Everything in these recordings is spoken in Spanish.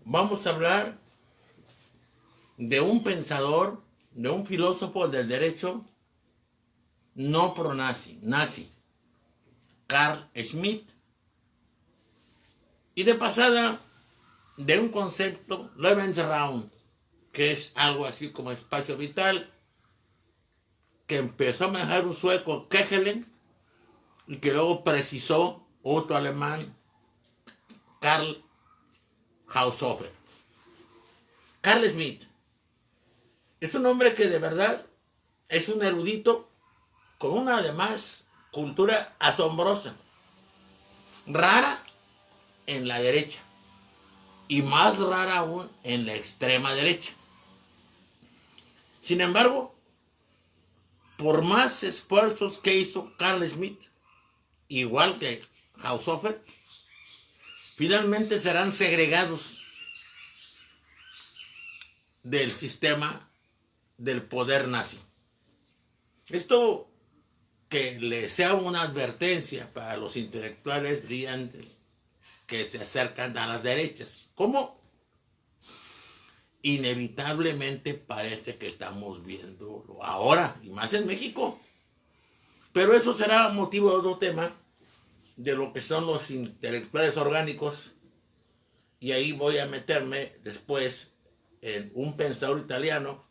vamos a hablar de un pensador, de un filósofo del derecho no pro-nazi, nazi, Carl Schmitt, y de pasada de un concepto, Lebensraum, que es algo así como espacio vital, que empezó a manejar un sueco, Kechelen, y que luego precisó otro alemán, Karl Haushofer. Carl Schmitt es un hombre que de verdad es un erudito con una además cultura asombrosa, rara en la derecha y más rara aún en la extrema derecha. Sin embargo, por más esfuerzos que hizo Carl Schmitt, igual que Haushofer, finalmente serán segregados del sistema del poder nazi. Esto que le sea una advertencia para los intelectuales brillantes que se acercan a las derechas. ¿Cómo? Inevitablemente parece que estamos viéndolo ahora, y más en México. Pero eso será motivo de otro tema, de lo que son los intelectuales orgánicos, y ahí voy a meterme después en un pensador italiano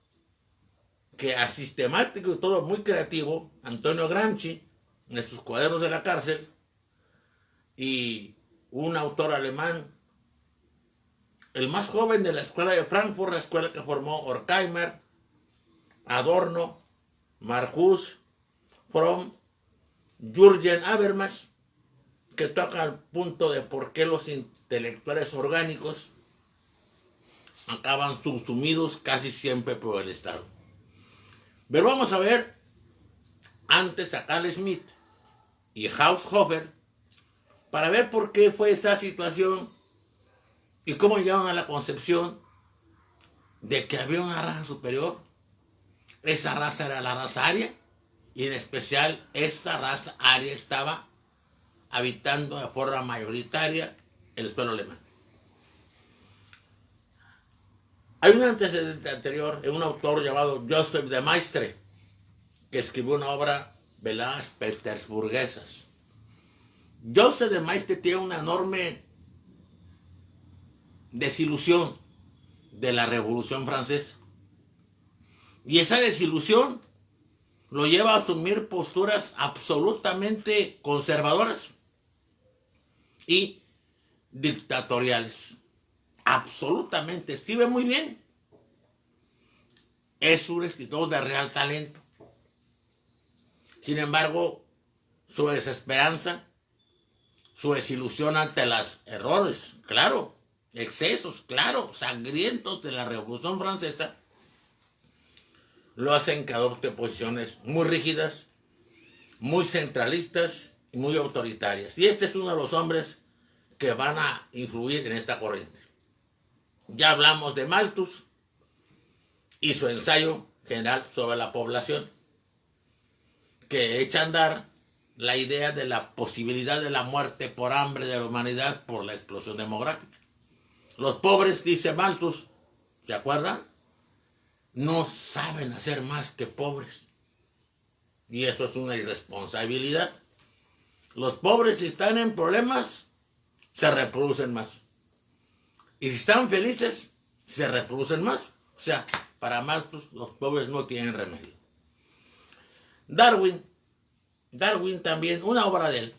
que a sistemático y todo muy creativo, Antonio Gramsci, en sus cuadernos de la cárcel, y un autor alemán, el más joven de la escuela de Frankfurt, la escuela que formó Horkheimer, Adorno, Marcuse, Fromm, Jürgen Habermas, que toca el punto de por qué los intelectuales orgánicos acaban subsumidos casi siempre por el Estado. Pero vamos a ver antes a Carl Schmitt y Haushofer para ver por qué fue esa situación y cómo llegaron a la concepción de que había una raza superior. Esa raza era la raza aria, y en especial esa raza aria estaba habitando de forma mayoritaria el suelo alemán. Hay un antecedente anterior en un autor llamado Joseph de Maistre, que escribió una obra de las petersburguesas. Joseph de Maistre tiene una enorme desilusión de la Revolución Francesa. Y esa desilusión lo lleva a asumir posturas absolutamente conservadoras y dictatoriales. Absolutamente, escribe muy bien. Es un escritor de real talento. Sin embargo, su desesperanza, su desilusión ante los errores, claro, excesos, claro, sangrientos de la Revolución Francesa, lo hacen que adopte posiciones muy rígidas, muy centralistas y muy autoritarias. Y este es uno de los hombres que van a influir en esta corriente. Ya hablamos de Malthus y su ensayo general sobre la población, que echa a andar la idea de la posibilidad de la muerte por hambre de la humanidad por la explosión demográfica. Los pobres, dice Malthus, ¿se acuerdan? No saben hacer más que pobres. Y eso es una irresponsabilidad. Los pobres, si están en problemas, se reproducen más. Y si están felices, se reproducen más. O sea, para Malthus, los pobres no tienen remedio. Darwin también, una obra de él,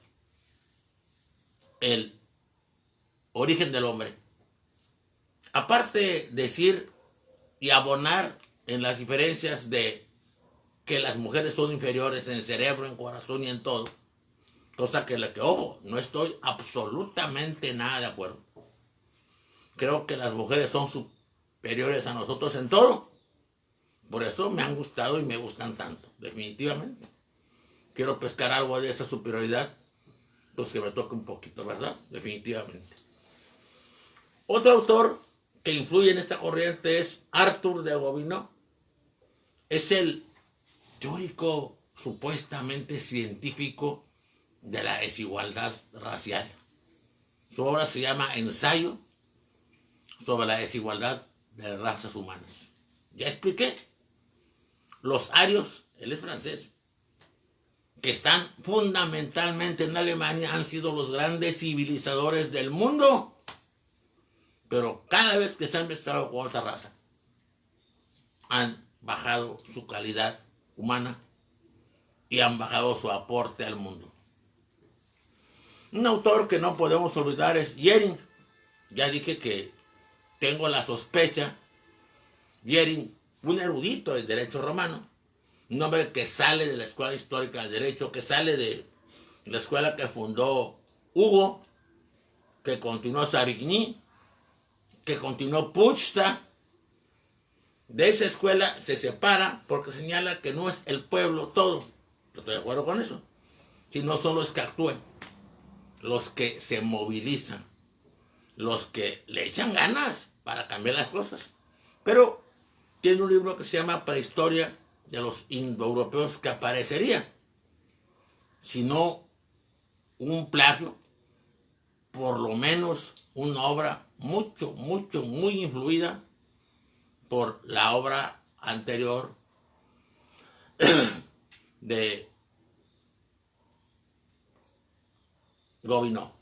El origen del hombre. Aparte de decir y abonar en las diferencias de que las mujeres son inferiores en cerebro, en corazón y en todo, cosa que ojo, no estoy absolutamente nada de acuerdo. Creo que las mujeres son superiores a nosotros en todo. Por eso me han gustado y me gustan tanto, definitivamente. Quiero pescar algo de esa superioridad, pues que me toque un poquito, ¿verdad? Definitivamente. Otro autor que influye en esta corriente es Arthur de Gobineau. Es el teórico supuestamente científico de la desigualdad racial. Su obra se llama Ensayo sobre la desigualdad de las razas humanas. Ya expliqué. Los arios, él es francés, que están fundamentalmente en Alemania, han sido los grandes civilizadores del mundo. Pero cada vez que se han mezclado con otra raza, han bajado su calidad humana y han bajado su aporte al mundo. Un autor que no podemos olvidar es Jhering. Ya dije que tengo la sospecha. Jhering, un erudito del derecho romano, un hombre que sale de la escuela histórica del derecho, que sale de la escuela que fundó Hugo, que continuó Savigny, que continuó Puchta. De esa escuela se separa porque señala que no es el pueblo todo. Yo estoy de acuerdo con eso. Sino son los que actúan, los que se movilizan, los que le echan ganas para cambiar las cosas. Pero tiene un libro que se llama Prehistoria de los indoeuropeos, que aparecería, si no un plagio, por lo menos una obra muy influida por la obra anterior de Gobineau.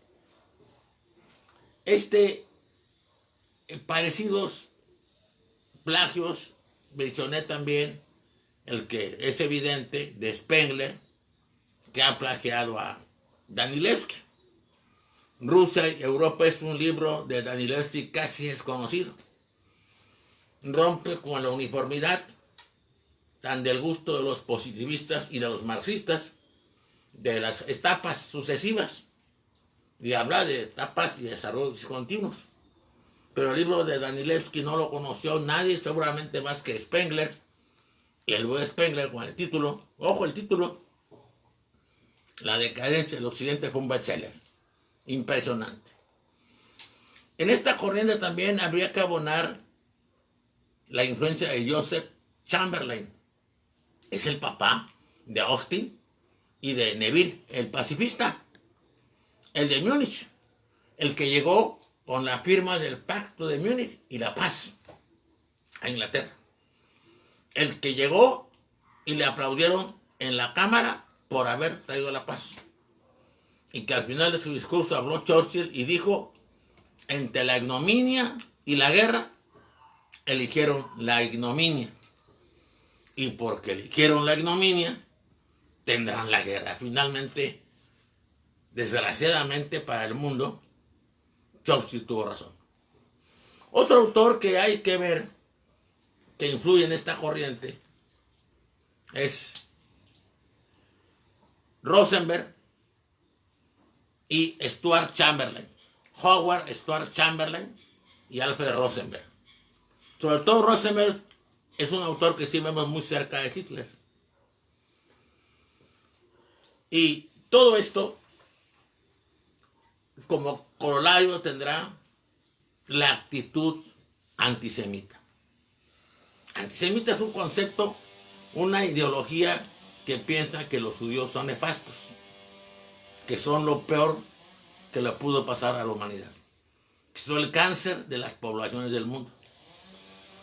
Parecidos plagios mencioné también el que es evidente de Spengler, que ha plagiado a Danilevsky. Rusia y Europa es un libro de Danilevsky casi desconocido. Rompe con la uniformidad tan del gusto de los positivistas y de los marxistas de las etapas sucesivas, y habla de etapas y desarrollos continuos. Pero el libro de Danilevsky no lo conoció nadie, seguramente más que Spengler. Y el buen Spengler con el título, ojo el título, La decadencia del Occidente, fue un bestseller. Impresionante. En esta corriente también habría que abonar la influencia de Joseph Chamberlain. Es el papá de Austin y de Neville, el pacifista, el de Múnich, el que llegó con la firma del Pacto de Múnich y la paz a Inglaterra. El que llegó y le aplaudieron en la Cámara por haber traído la paz. Y que al final de su discurso habló Churchill y dijo: entre la ignominia y la guerra, eligieron la ignominia. Y porque eligieron la ignominia, tendrán la guerra. Finalmente, desgraciadamente para el mundo, Churchill tuvo razón. Otro autor que hay que ver, que influye en esta corriente, es Rosenberg y Stuart Chamberlain. Howard Stuart Chamberlain y Alfred Rosenberg. Sobre todo Rosenberg es un autor que sí vemos muy cerca de Hitler. Y todo esto, como corolario, tendrá la actitud antisemita. Antisemita es un concepto, una ideología que piensa que los judíos son nefastos, que son lo peor que le pudo pasar a la humanidad, que son el cáncer de las poblaciones del mundo.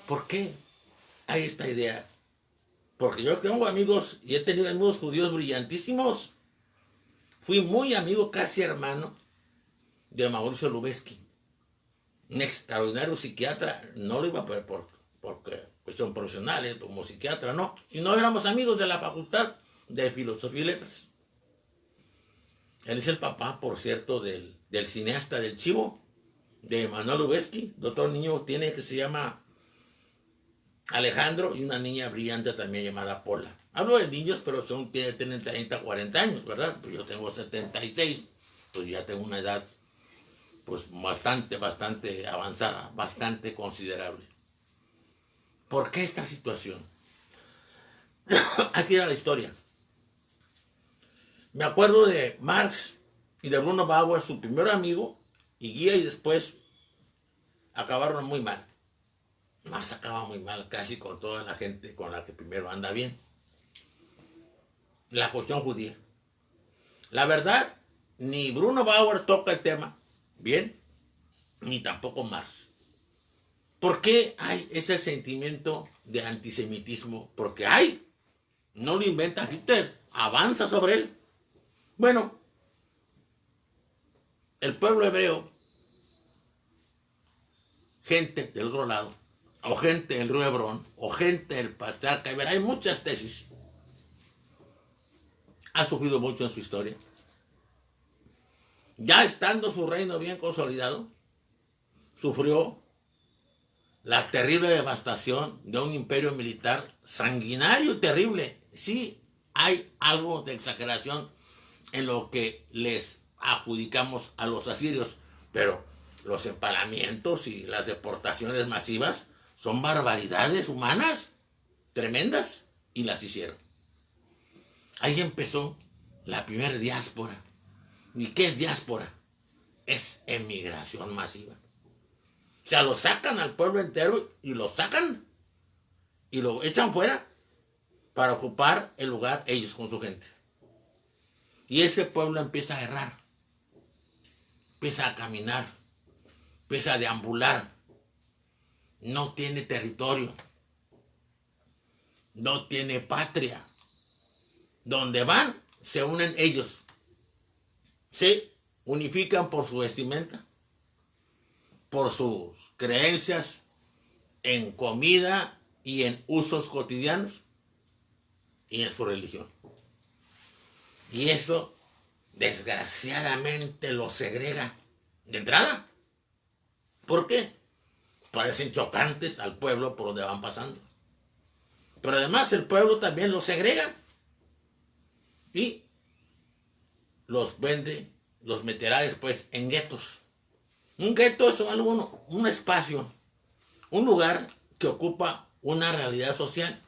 ¿Por qué hay esta idea? Porque yo tengo amigos y he tenido amigos judíos brillantísimos. Fui muy amigo, casi hermano, de Mauricio Lubezki, un extraordinario psiquiatra. No lo iba a ver porque cuestión profesional, como psiquiatra, no, sino éramos amigos de la Facultad de Filosofía y Letras. Él es el papá, por cierto, del cineasta del Chivo, de Manuel Lubezki. De otro niño tiene que se llama Alejandro, y una niña brillante también llamada Pola. Hablo de niños, pero tienen 30, 40 años, ¿verdad? Pues yo tengo 76, pues ya tengo una edad pues bastante avanzada, bastante considerable. ¿Por qué esta situación? Aquí era la historia. Me acuerdo de Marx y de Bruno Bauer, su primer amigo y guía, y después acabaron muy mal. Marx acaba muy mal casi con toda la gente con la que primero anda bien. La cuestión judía. La verdad, ni Bruno Bauer toca el tema bien, ni tampoco Marx. ¿Por qué hay ese sentimiento de antisemitismo? Porque hay. No lo inventa Hitler, avanza sobre él. Bueno, el pueblo hebreo, gente del otro lado, o gente del río Hebrón, o gente del patriarca Iber, hay muchas tesis. Ha sufrido mucho en su historia. Ya estando su reino bien consolidado, sufrió la terrible devastación de un imperio militar sanguinario y terrible. Sí, hay algo de exageración en lo que les adjudicamos a los asirios, pero los empalamientos y las deportaciones masivas son barbaridades humanas tremendas y las hicieron. Ahí empezó la primera diáspora. ¿Y qué es diáspora? Es emigración masiva. O sea, lo sacan al pueblo entero y lo sacan y lo echan fuera para ocupar el lugar ellos con su gente. Y ese pueblo empieza a errar, empieza a caminar, empieza a deambular. No tiene territorio, no tiene patria. Donde van, se unen ellos. Se unifican por su vestimenta, por sus creencias en comida y en usos cotidianos y en su religión. Y eso, desgraciadamente, los segrega de entrada. ¿Por qué? Parecen chocantes al pueblo por donde van pasando. Pero además el pueblo también los segrega y los vende, los meterá después en guetos. Un gueto es un espacio, un lugar que ocupa una realidad social.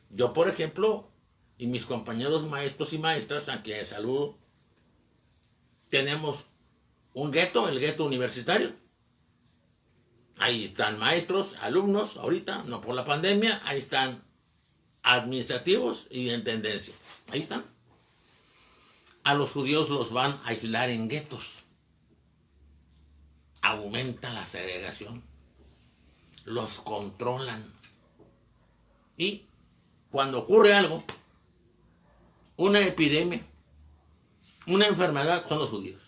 Yo, por ejemplo, y mis compañeros maestros y maestras, a quienes saludo, tenemos un gueto, el gueto universitario. Ahí están maestros, alumnos, ahorita, no por la pandemia, ahí están administrativos y de intendencia. Ahí están. A los judíos los van a aislar en guetos. Aumenta la segregación. Los controlan. Y cuando ocurre algo, una epidemia, una enfermedad, son los judíos.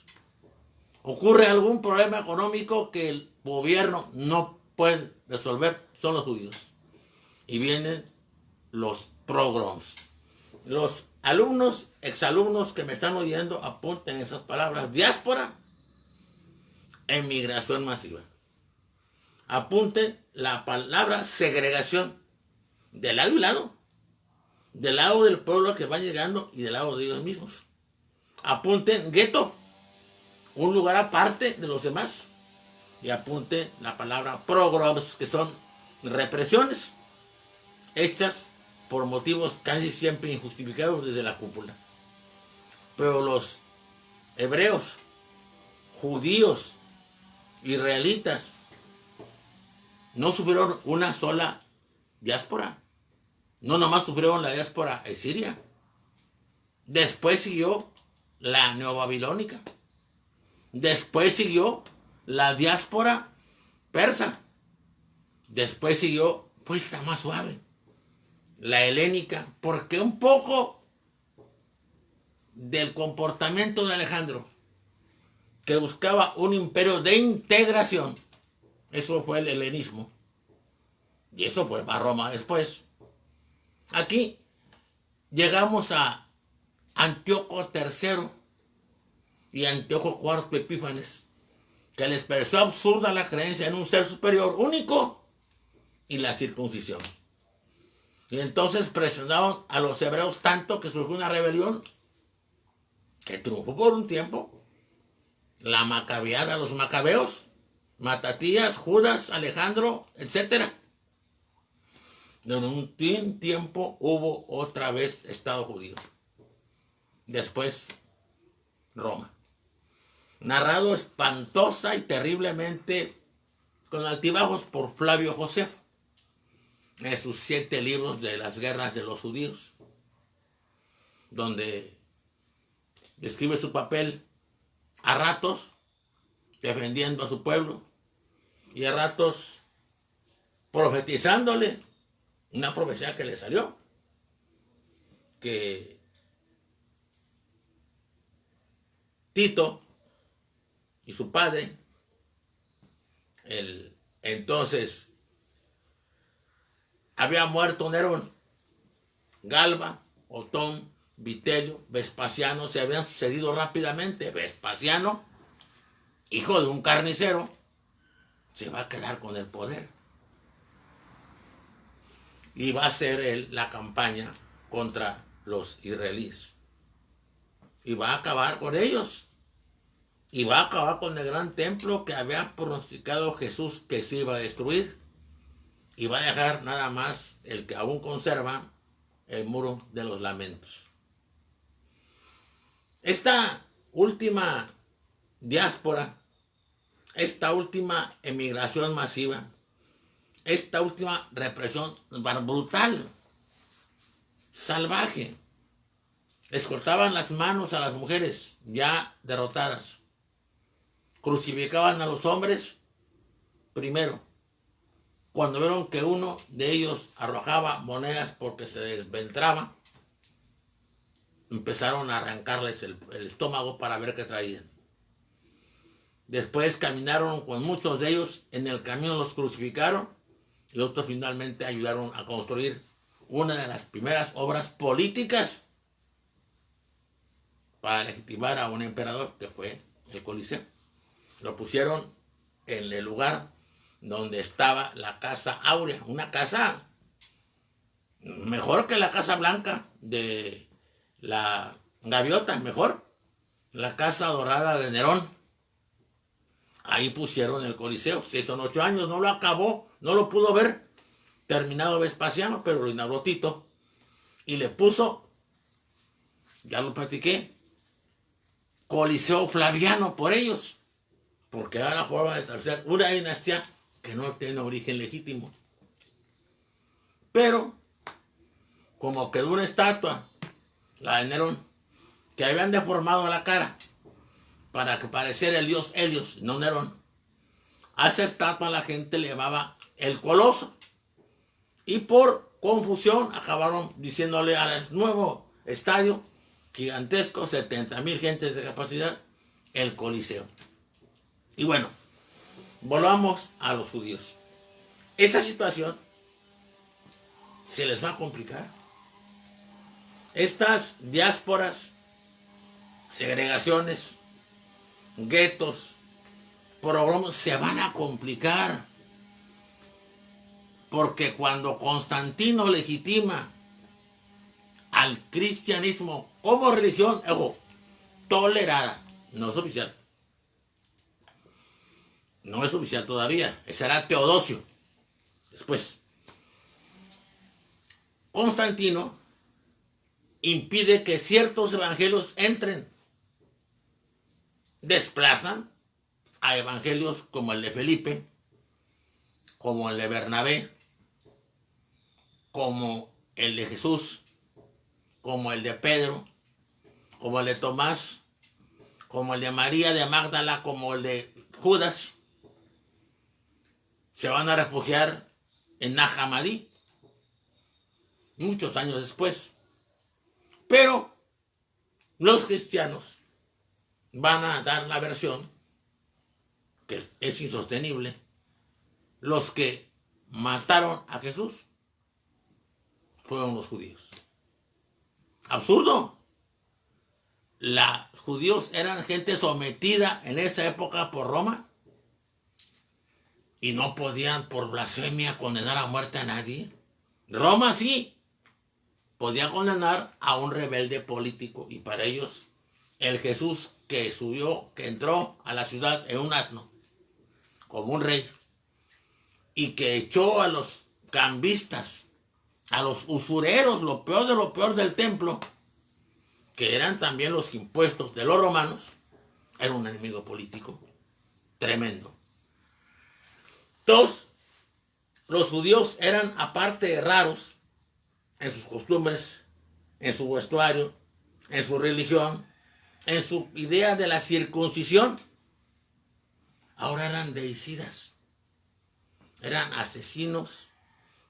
Ocurre algún problema económico que el gobierno no puede resolver, son los judíos. Y vienen los pogroms. Los alumnos, exalumnos que me están oyendo, apunten esas palabras. Diáspora, emigración masiva. Apunten la palabra segregación. De lado y lado. Del lado del pueblo que va llegando y del lado de ellos mismos. Apunten gueto. Un lugar aparte de los demás. Y apunten la palabra pogroms, que son represiones hechas por motivos casi siempre injustificados desde la cúpula. Pero los hebreos, judíos, israelitas, no sufrieron una sola diáspora. No nomás sufrieron la diáspora asiria. Después siguió la neobabilónica. Después siguió la diáspora persa. Después siguió, pues está más suave, la helénica, porque un poco del comportamiento de Alejandro, que buscaba un imperio de integración, eso fue el helenismo, y eso pues va a Roma después. Aquí llegamos a Antíoco III y Antíoco IV Epífanes, que les pareció absurda la creencia en un ser superior único y la circuncisión. Y entonces presionaron a los hebreos tanto que surgió una rebelión que triunfó por un tiempo. La macabeada, los macabeos, Matatías, Judas, Alejandro, etc. En un tiempo hubo otra vez Estado judío. Después, Roma. Narrado espantosa y terriblemente con altibajos por Flavio Josefo en sus 7 libros de las guerras de los judíos, donde describe su papel a ratos defendiendo a su pueblo y a ratos profetizándole una profecía que le salió, que Tito y su padre, entonces había muerto Nerón, Galba, Otón, Vitelio, Vespasiano se habían sucedido rápidamente. Vespasiano, hijo de un carnicero, se va a quedar con el poder y va a hacer él la campaña contra los israelíes y va a acabar con ellos y va a acabar con el gran templo que había pronosticado Jesús que se iba a destruir, y va a dejar nada más el que aún conserva, el muro de los lamentos. Esta última diáspora, esta última emigración masiva, esta última represión brutal, salvaje, les cortaban las manos a las mujeres ya derrotadas, crucificaban a los hombres primero. Cuando vieron que uno de ellos arrojaba monedas porque se desventraba, empezaron a arrancarles el estómago para ver qué traían. Después caminaron con muchos de ellos, en el camino los crucificaron y otros finalmente ayudaron a construir una de las primeras obras políticas para legitimar a un emperador, que fue el Coliseo. Lo pusieron en el lugar donde estaba la Casa Áurea, una casa mejor que la Casa Blanca de la Gaviota, mejor, la Casa Dorada de Nerón. Ahí pusieron el Coliseo. 6 o 8 años, no lo acabó, no lo pudo ver terminado Vespasiano, pero lo inauguró Tito y le puso, ya lo platiqué, Coliseo Flaviano por ellos, porque era la forma de establecer una dinastía que no tiene origen legítimo. Pero como quedó una estatua, la de Nerón, que habían deformado la cara para que pareciera el dios Helios, no Nerón, a esa estatua la gente le llamaba el Coloso, y por confusión acabaron diciéndole al nuevo estadio gigantesco, 70,000 gentes de capacidad, el Coliseo. Y bueno, volvamos a los judíos. Esta situación se les va a complicar. Estas diásporas, segregaciones, guetos, pogroms se van a complicar, porque cuando Constantino legitima al cristianismo como religión, tolerada, no es oficial, no es oficial todavía, será Teodosio después. Constantino impide que ciertos evangelios entren, desplazan a evangelios como el de Felipe, como el de Bernabé, como el de Jesús, como el de Pedro, como el de Tomás, como el de María de Magdala, como el de Judas. Se van a refugiar en Nag Hammadi muchos años después. Pero los cristianos van a dar la versión que es insostenible. Los que mataron a Jesús fueron los judíos. Absurdo. Los judíos eran gente sometida en esa época por Roma y no podían por blasfemia condenar a muerte a nadie. Roma sí podía condenar a un rebelde político, y para ellos el Jesús que subió, que entró a la ciudad en un asno como un rey y que echó a los cambistas, a los usureros, lo peor de lo peor del templo, que eran también los impuestos de los romanos, era un enemigo político tremendo. Todos los judíos eran aparte raros en sus costumbres, en su vestuario, en su religión, en su idea de la circuncisión. Ahora eran deicidas. eran asesinos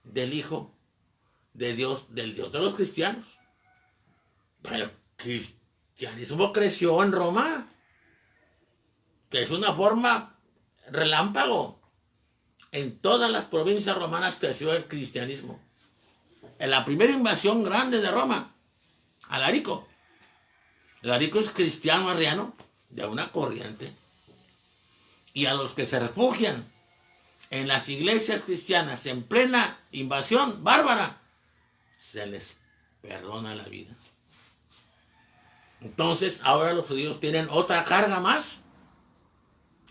del Hijo de Dios, del Dios de los cristianos. El cristianismo creció en Roma, que es una forma relámpago. En todas las provincias romanas creció el cristianismo. En la primera invasión grande de Roma, Alarico. Alarico es cristiano arriano de una corriente. Y a los que se refugian en las iglesias cristianas en plena invasión bárbara, se les perdona la vida. Entonces, ahora los judíos tienen otra carga más,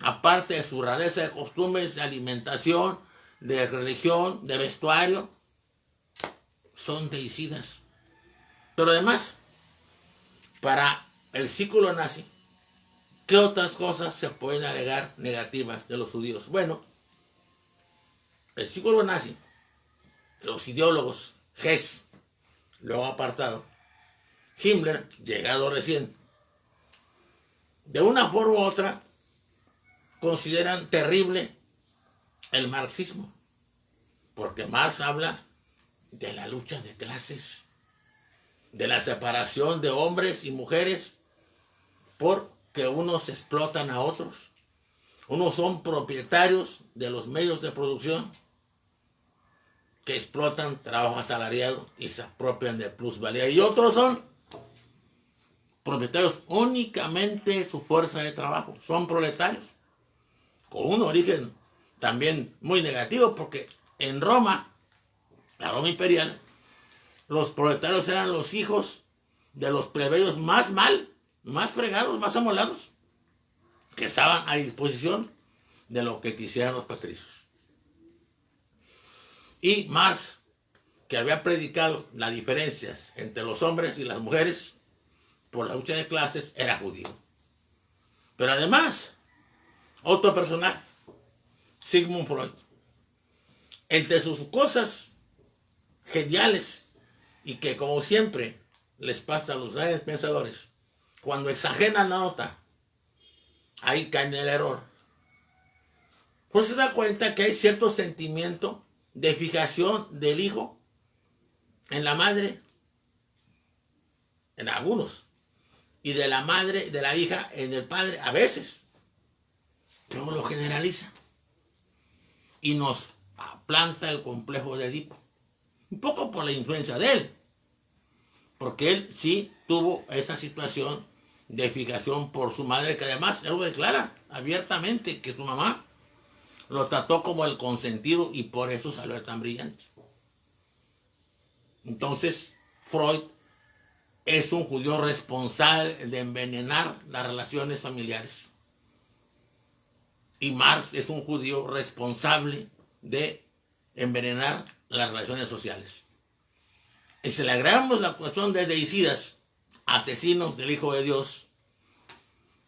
aparte de su rareza de costumbres, de alimentación, de religión, de vestuario, son deicidas. Pero además, para el círculo nazi, ¿qué otras cosas se pueden alegar negativas de los judíos? Bueno, el círculo nazi, los ideólogos, Hess, luego apartado, Himmler, llegado recién, de una forma u otra, consideran terrible el marxismo, porque Marx habla de la lucha de clases, de la separación de hombres y mujeres, porque unos explotan a otros, unos son propietarios de los medios de producción, que explotan trabajo asalariado y se apropian de plusvalía, y otros son propietarios únicamente de su fuerza de trabajo, son proletarios, con un origen también muy negativo, porque en Roma, la Roma imperial, los proletarios eran los hijos de los plebeyos más fregados, más amolados, que estaban a disposición de lo que quisieran los patricios. Y Marx, que había predicado las diferencias entre los hombres y las mujeres por la lucha de clases, era judío. Pero además, otro personaje, Sigmund Freud, entre sus cosas geniales y que como siempre les pasa a los grandes pensadores, cuando exageran la nota, ahí caen en el error. Pues se da cuenta que hay cierto sentimiento de fijación del hijo en la madre, en algunos, y de la madre, de la hija en el padre, a veces, pero lo generaliza y nos planta el complejo de Edipo, un poco por la influencia de él, porque él sí tuvo esa situación de fijación por su madre, que además él lo declara abiertamente, que su mamá lo trató como el consentido y por eso salió tan brillante. Entonces, Freud es un judío responsable de envenenar las relaciones familiares. Y Marx es un judío responsable de envenenar las relaciones sociales. Y si le agregamos la cuestión de deicidas, asesinos del Hijo de Dios,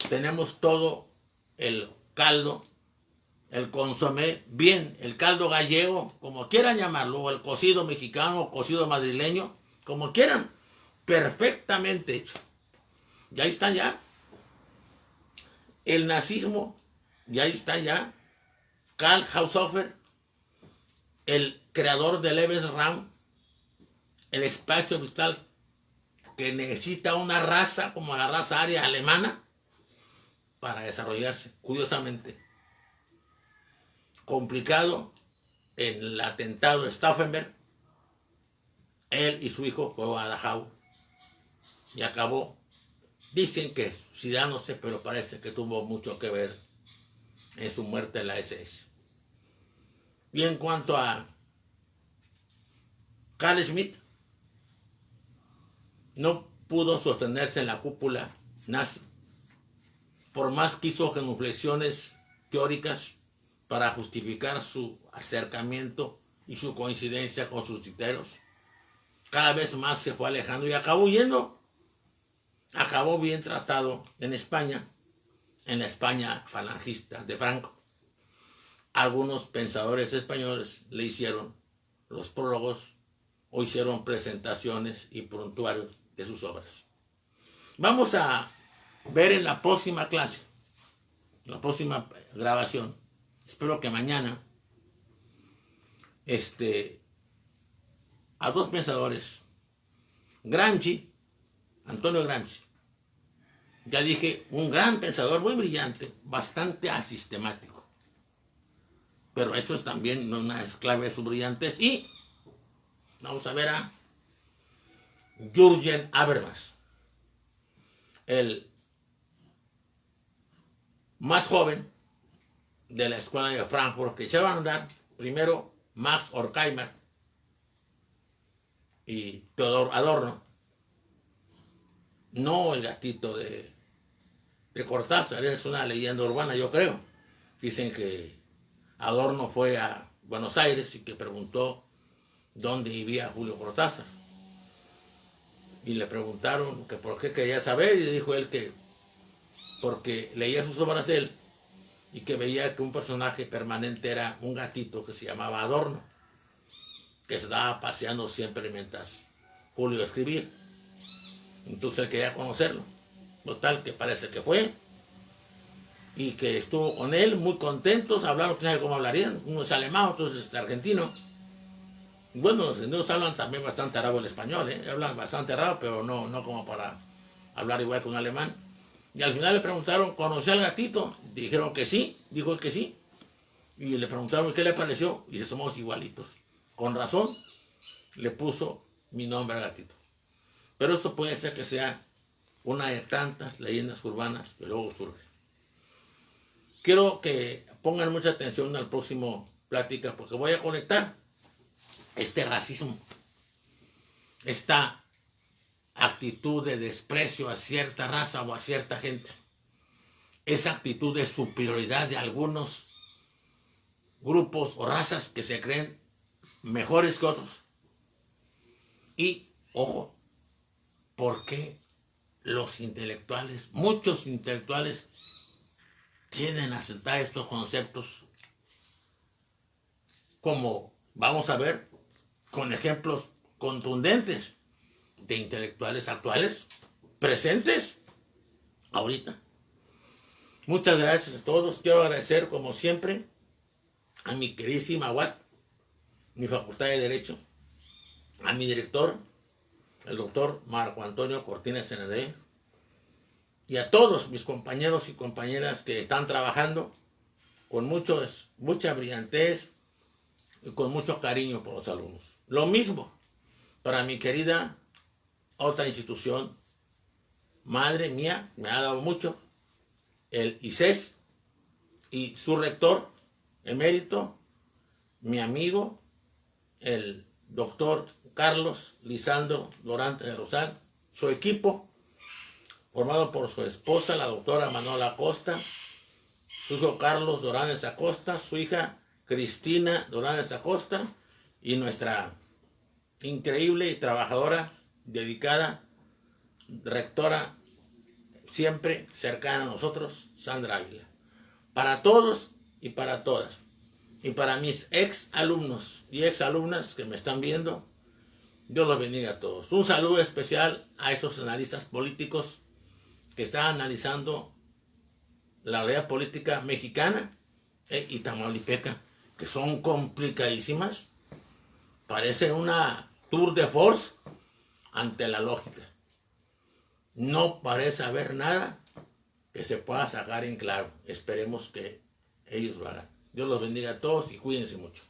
tenemos todo el caldo, el consomé, bien, el caldo gallego, como quieran llamarlo, o el cocido mexicano, o cocido madrileño, como quieran, perfectamente hecho. Y ahí está ya el nazismo, y ahí está ya Karl Haushofer, el creador del Lebensraum, el espacio vital que necesita una raza como la raza aria alemana para desarrollarse. Curiosamente, complicado en el atentado de Stauffenberg, él y su hijo fueron a Dachau y acabó, dicen que suicidándose, pero parece que tuvo mucho que ver en su muerte en la SS. Y en cuanto a Carl Schmitt, no pudo sostenerse en la cúpula nazi, por más que hizo genuflexiones teóricas para justificar su acercamiento y su coincidencia con sus titeros. Cada vez más se fue alejando y acabó huyendo. Acabó bien tratado en España, en la España falangista de Franco. Algunos pensadores españoles le hicieron los prólogos o hicieron presentaciones y prontuarios de sus obras. Vamos a ver en la próxima clase, la próxima grabación, espero que mañana, a dos pensadores, Gramsci, Antonio Gramsci. Ya dije, un gran pensador, muy brillante, bastante asistemático. Pero eso es también una clave de su brillantez. Y vamos a ver a Jürgen Habermas, el más joven de la escuela de Frankfurt, que se van a andar primero Max Horkheimer y Theodor Adorno, no el gatito de Cortázar, es una leyenda urbana, yo creo. Dicen que Adorno fue a Buenos Aires y que preguntó dónde vivía Julio Cortázar. Y le preguntaron que por qué quería saber, y dijo él que porque leía sus obras él y que veía que un personaje permanente era un gatito que se llamaba Adorno, que se estaba paseando siempre mientras Julio escribía. Entonces él quería conocerlo. Total, que parece que fue y que estuvo con él muy contentos, hablaron, que sabe cómo hablarían, uno es alemán, otro es argentino. Bueno, los argentinos hablan también bastante raro el español, hablan bastante raro, pero no como para hablar igual que un alemán. Y al final le preguntaron, ¿conoció al gatito? Dijeron que sí, dijo él que sí. Y le preguntaron, ¿qué le pareció? Y dice, somos igualitos. Con razón, le puso mi nombre al gatito. Pero esto puede ser que sea una de tantas leyendas urbanas que luego surgen. Quiero que pongan mucha atención al próximo plática, porque voy a conectar este racismo, esta actitud de desprecio a cierta raza o a cierta gente, esa actitud de superioridad de algunos grupos o razas que se creen mejores que otros. Y, ojo, ¿por qué los intelectuales, muchos intelectuales, tienden a aceptar estos conceptos? Como vamos a ver con ejemplos contundentes de intelectuales actuales, presentes ahorita. Muchas gracias a todos. Quiero agradecer, como siempre, a mi queridísima UAT, mi Facultad de Derecho, a mi director, el doctor Marco Antonio Cortines ND, y a todos mis compañeros y compañeras que están trabajando con mucha brillantez y con mucho cariño por los alumnos. Lo mismo para mi querida otra institución, madre mía, me ha dado mucho, el ICES, y su rector emérito, mi amigo, el doctor Carlos Lisandro Dorante de Rosal, su equipo, formado por su esposa, la doctora Manuela Acosta, su hijo Carlos Doranes Acosta, su hija Cristina Doranes Acosta, y nuestra increíble y trabajadora, dedicada, rectora, siempre cercana a nosotros, Sandra Ávila. Para todos y para todas, y para mis ex alumnos y ex alumnas que me están viendo, Dios los bendiga a todos. Un saludo especial a esos analistas políticos que están analizando la realidad política mexicana y tamaulipeca, que son complicadísimas. Parecen una tour de force ante la lógica. No parece haber nada que se pueda sacar en claro. Esperemos que ellos lo hagan. Dios los bendiga a todos y cuídense mucho.